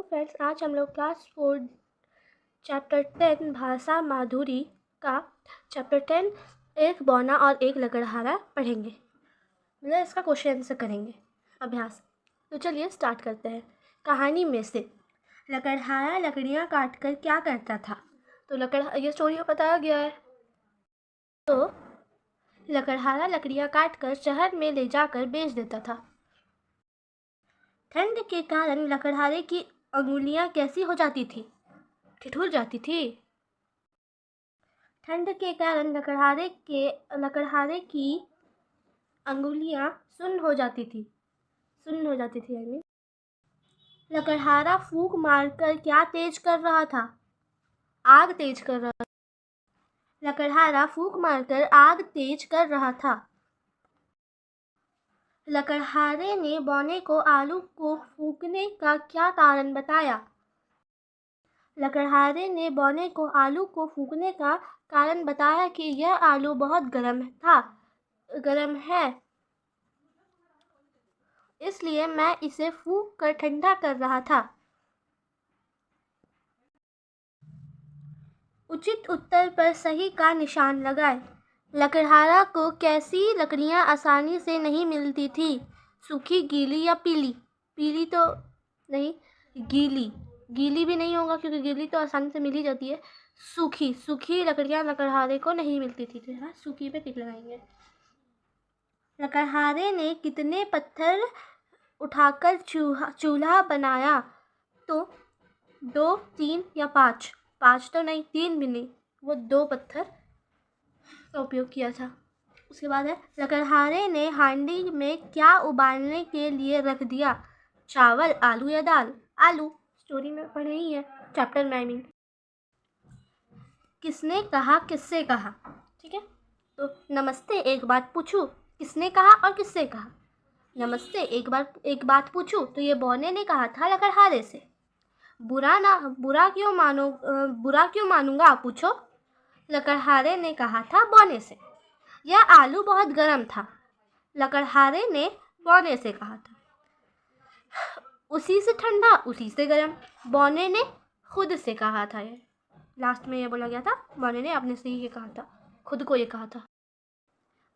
Friends, आज हम लोग क्लास 4 चैप्टर 10 भाषा माधुरी का चैप्टर 10 एक बौना और एक लकड़हारा पढ़ेंगे। मतलब इसका क्वेश्चन आंसर करेंगे, अभ्यास। तो चलिए स्टार्ट करते हैं। कहानी में से लकड़हारा लकड़ियाँ काटकर क्या करता था? तो ये स्टोरी में बताया गया है। तो लकड़हारा लकड़ियाँ काटकर शहर में ले जाकर बेच देता था। ठंड के कारण लकड़हारे की अंगुलियां कैसी हो जाती थी? ठिठुर जाती थी। ठंड के कारण लकड़हारे की अंगुलियां सुन्न हो जाती थी। लकड़हारा फूंक मारकर क्या तेज कर रहा था? आग तेज कर रहा था। लकड़हारा फूंक मारकर आग तेज कर रहा था। लकड़हारे ने बौने को आलू को फूंकने का क्या कारण बताया? लकड़हारे ने बौने को आलू को फूंकने का कारण बताया कि यह आलू बहुत गर्म है, इसलिए मैं इसे फूंक कर ठंडा कर रहा था। उचित उत्तर पर सही का निशान लगाएं। लकड़हारा को कैसी लकड़ियां आसानी से नहीं मिलती थी? सूखी, गीली या पीली? पीली तो नहीं, गीली भी नहीं होगा क्योंकि गीली तो आसानी से मिल ही जाती है। सूखी लकड़ियां लकड़हारे को नहीं मिलती थी, तो यहाँ सूखी पे टिक लगाएंगे। लकड़हारे ने कितने पत्थर उठाकर चूल्हा बनाया? तो 2, 3 या 5? 5 तो नहीं, 3 भी नहीं, वो 2 पत्थर का उपयोग किया था। उसके बाद है लकड़हारे ने हांडी में क्या उबालने के लिए रख दिया? चावल, आलू या दाल? आलू, स्टोरी में पढ़े ही है, चैप्टर में। I mean, किसने कहा, किससे कहा? ठीक है, तो नमस्ते, एक बात पूछूं, किसने कहा और किससे कहा? नमस्ते, एक बात पूछूं, तो ये बौने ने कहा था लकड़हारे से। बुरा क्यों मानूंगा, पूछो? लकड़हारे ने कहा था बौने से। यह आलू बहुत गर्म था, लकड़हारे ने बौने से कहा था। उसी से ठंडा, उसी से गर्म, बौने ने खुद से कहा था। ये लास्ट में ये बोला गया था, बौने ने अपने से ही ये कहा था, खुद को ये कहा था।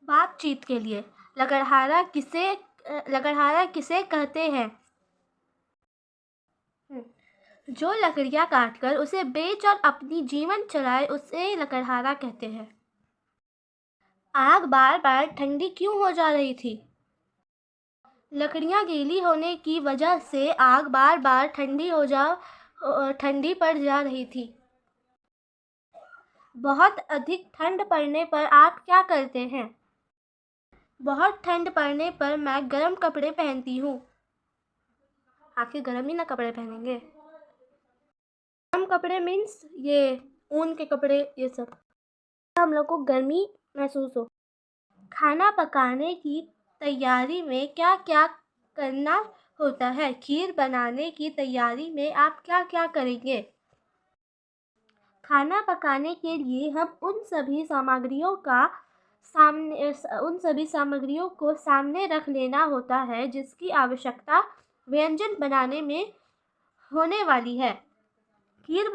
बातचीत के लिए लकड़हारा किसे कहते हैं? जो लकड़ियां काटकर उसे बेच और अपनी जीवन चलाए, उसे लकड़हारा कहते हैं। आग बार बार ठंडी क्यों हो जा रही थी? लकड़ियां गीली होने की वजह से आग बार बार ठंडी पड़ जा रही थी। बहुत अधिक ठंड पड़ने पर आप क्या करते हैं? बहुत ठंड पड़ने पर मैं गर्म कपड़े पहनती हूँ। आखिर गर्म ही ना कपड़े पहनेंगे। गर्म कपड़े मीन्स ये ऊन के कपड़े, ये सब हम लोग को गर्मी महसूस हो। खाना पकाने की तैयारी में क्या क्या करना होता है? खीर बनाने की तैयारी में आप क्या क्या करेंगे? खाना पकाने के लिए हम उन सभी सामग्रियों को सामने रख लेना होता है जिसकी आवश्यकता व्यंजन बनाने में होने वाली है। खीर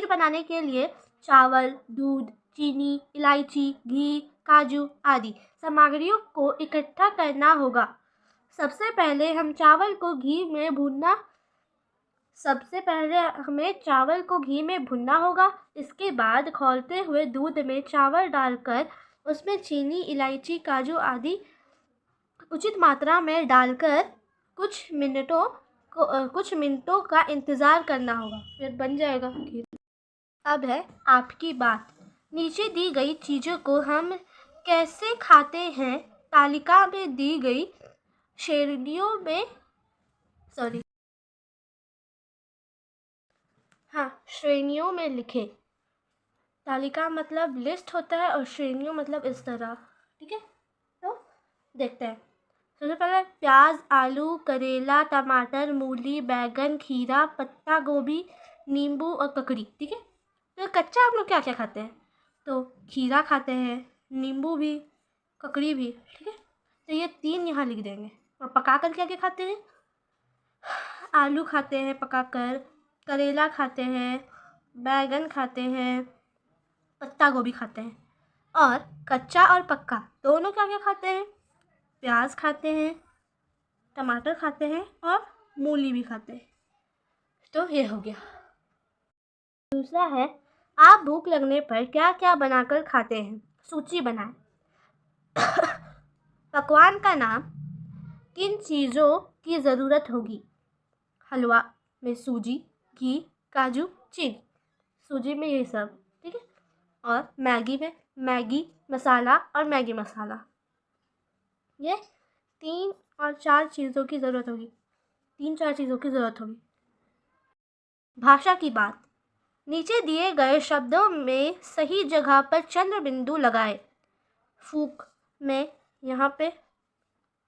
बनाने के लिए चावल, दूध, चीनी, इलायची, घी, काजू आदि सामग्रियों को इकट्ठा करना होगा। सबसे पहले हमें चावल को घी में भूनना होगा। इसके बाद खौलते हुए दूध में चावल डालकर उसमें चीनी, इलायची, काजू आदि उचित मात्रा में डालकर कुछ मिनटों का इंतज़ार करना होगा, फिर बन जाएगा खीर। अब है आपकी बात। नीचे दी गई चीज़ों को हम कैसे खाते हैं? तालिका में दी गई श्रेणियों में लिखें। तालिका मतलब लिस्ट होता है और श्रेणियों मतलब इस तरह। ठीक है, तो देखते हैं। सबसे पहले प्याज, आलू, करेला, टमाटर, मूली, बैगन, खीरा, पत्ता गोभी, नींबू और ककड़ी। ठीक है, तो कच्चा आप लोग क्या क्या खाते हैं? तो खीरा खाते हैं, नींबू भी, ककड़ी भी। ठीक है, तो ये 3 यहाँ लिख देंगे। और पका कर क्या क्या खाते हैं? आलू खाते हैं पकाकर, करेला खाते हैं, बैगन खाते हैं, पत्ता गोभी खाते हैं। और कच्चा और पक्का दोनों क्या क्या खाते हैं? प्याज खाते हैं, टमाटर खाते हैं और मूली भी खाते हैं। तो ये हो गया। दूसरा है, आप भूख लगने पर क्या क्या बनाकर खाते हैं? सूची बनाएं। पकवान का नाम। किन चीज़ों की ज़रूरत होगी? हलवा में सूजी, घी, काजू, चीनी। सूजी में ये सब, ठीक है। और मैगी में मैगी मसाला और मैगी मसाला। ये 3 और 4 चीज़ों की ज़रूरत होगी। 3-4 चीज़ों की ज़रूरत होगी। भाषा की बात। नीचे दिए गए शब्दों में सही जगह पर चंद्र बिंदु लगाए। फूक में यहाँ पे,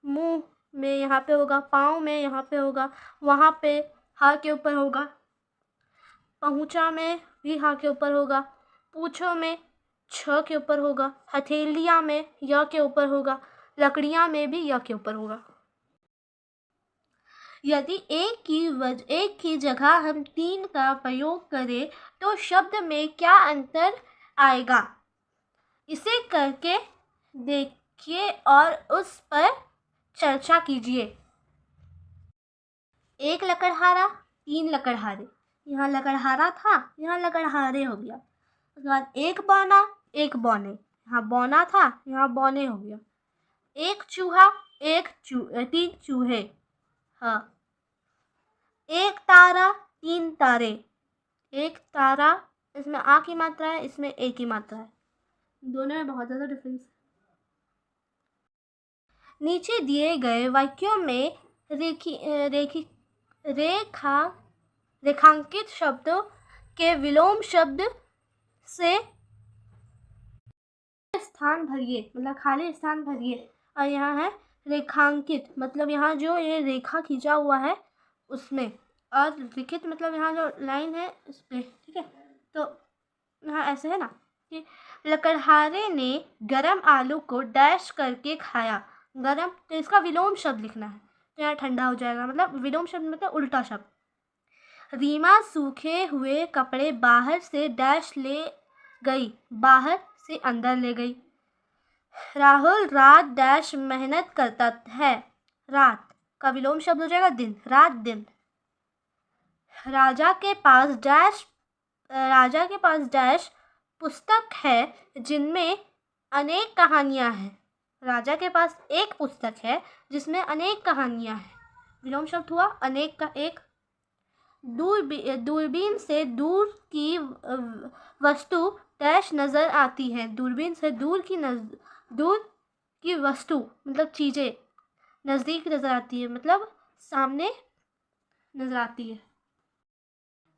मुंह में यहाँ पे होगा, पाँव में यहाँ पे होगा, वहाँ पे हा के ऊपर होगा, पहुँचा में भी हा के ऊपर होगा, पूछो में छ के ऊपर होगा, हथेलियाँ में य के ऊपर होगा, लकड़ियाँ में भी य के ऊपर होगा। यदि एक की जगह हम 3 का प्रयोग करें तो शब्द में क्या अंतर आएगा? इसे करके देखिए और उस पर चर्चा कीजिए। 1 लकड़हारा, 3 लकड़हारे। यहाँ लकड़हारा था, यहाँ लकड़हारे हो गया। उसके बाद 1 बौना, 1 बौने। यहाँ बौना था, यहाँ बौने हो गया। 1 चूहा, 3 चूहे। हाँ। 1 तारा, 3 तारे। 1 तारा, इसमें आ की मात्रा है, इसमें ए की मात्रा है। दोनों में बहुत ज़्यादा डिफरेंस है। नीचे दिए गए वाक्यों में रेखांकित शब्दों के विलोम शब्द से स्थान भरिए, मतलब खाली स्थान भरिए। और यहाँ है रेखांकित, मतलब यहाँ जो ये रेखा खींचा हुआ है उसमें, और लिखित मतलब यहाँ जो लाइन है उस पर, ठीक है। तो यहाँ ऐसे है ना कि लकड़हारे ने गरम आलू को डैश करके खाया। गरम, तो इसका विलोम शब्द लिखना है, तो यहाँ ठंडा हो जाएगा, मतलब विलोम शब्द मतलब उल्टा शब्द। रीमा सूखे हुए कपड़े बाहर से डैश ले गई, बाहर से अंदर ले गई। राहुल रात डैश मेहनत करता है। रात का विलोम शब्द हो जाएगा दिन, रात दिन। राजा के पास डैश पुस्तक है जिनमें अनेक कहानियाँ हैं। राजा के पास एक पुस्तक है जिसमें अनेक कहानियाँ हैं। विलोम शब्द हुआ अनेक का एक। दूरबीन से दूर की वस्तु डैश नज़र आती है। दूरबीन से दूर की वस्तु मतलब चीज़ें नज़दीक नज़र आती है, मतलब सामने नज़र आती है।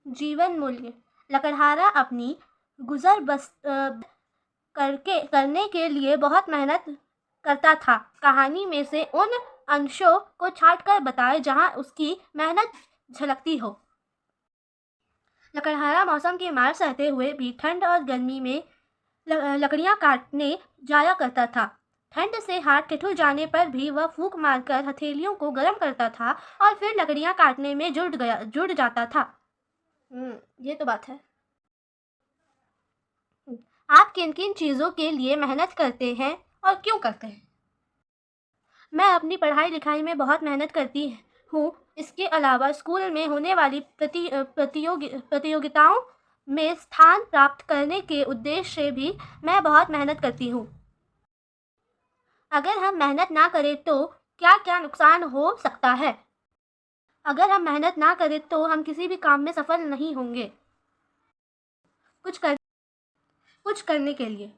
जीवन मूल्य। लकड़हारा अपनी गुजर बस करने के लिए बहुत मेहनत करता था। कहानी में से उन अंशों को छांटकर बताएं जहां उसकी मेहनत झलकती हो। लकड़हारा मौसम की मार सहते हुए भी ठंड और गर्मी में लकड़ियां काटने जाया करता था। ठंड से हाथ ठिठुर जाने पर भी वह फूंक मारकर हथेलियों को गर्म करता था और फिर लकड़ियां काटने में जुट जाता था। ये तो बात है। आप किन किन चीज़ों के लिए मेहनत करते हैं और क्यों करते हैं? मैं अपनी पढ़ाई लिखाई में बहुत मेहनत करती हूँ। इसके अलावा स्कूल में होने वाली प्रतियोगिताओं में स्थान प्राप्त करने के उद्देश्य से भी मैं बहुत मेहनत करती हूँ। अगर हम मेहनत ना करें तो क्या क्या नुकसान हो सकता है? अगर हम मेहनत ना करें तो हम किसी भी काम में सफल नहीं होंगे। कुछ करने के लिए।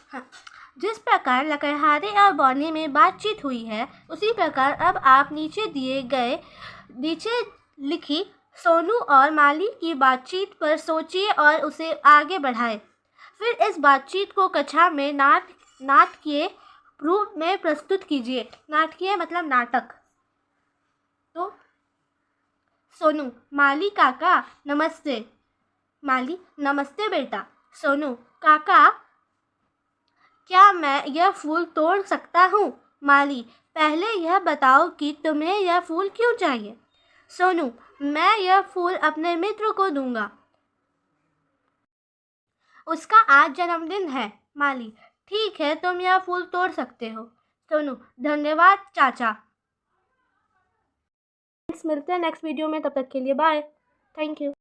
हाँ। जिस प्रकार लकड़हारे और बौने में बातचीत हुई है, उसी प्रकार अब आप नीचे लिखी सोनू और माली की बातचीत पर सोचिए और उसे आगे बढ़ाएं। फिर इस बातचीत को कक्षा में नाटकीय रूप में प्रस्तुत कीजिए। नाटकीय मतलब नाटक। तो सोनू, माली काका नमस्ते। माली, नमस्ते बेटा। सोनू, काका क्या मैं यह फूल तोड़ सकता हूँ? माली, पहले यह बताओ कि तुम्हें यह फूल क्यों चाहिए? सोनू, मैं यह फूल अपने मित्र को दूंगा, उसका आज जन्मदिन है। माली, ठीक है, तुम यह फूल तोड़ सकते हो। सोनू, धन्यवाद चाचा। मिलते हैं नेक्स्ट वीडियो में, तब तक के लिए बाय। Thank you.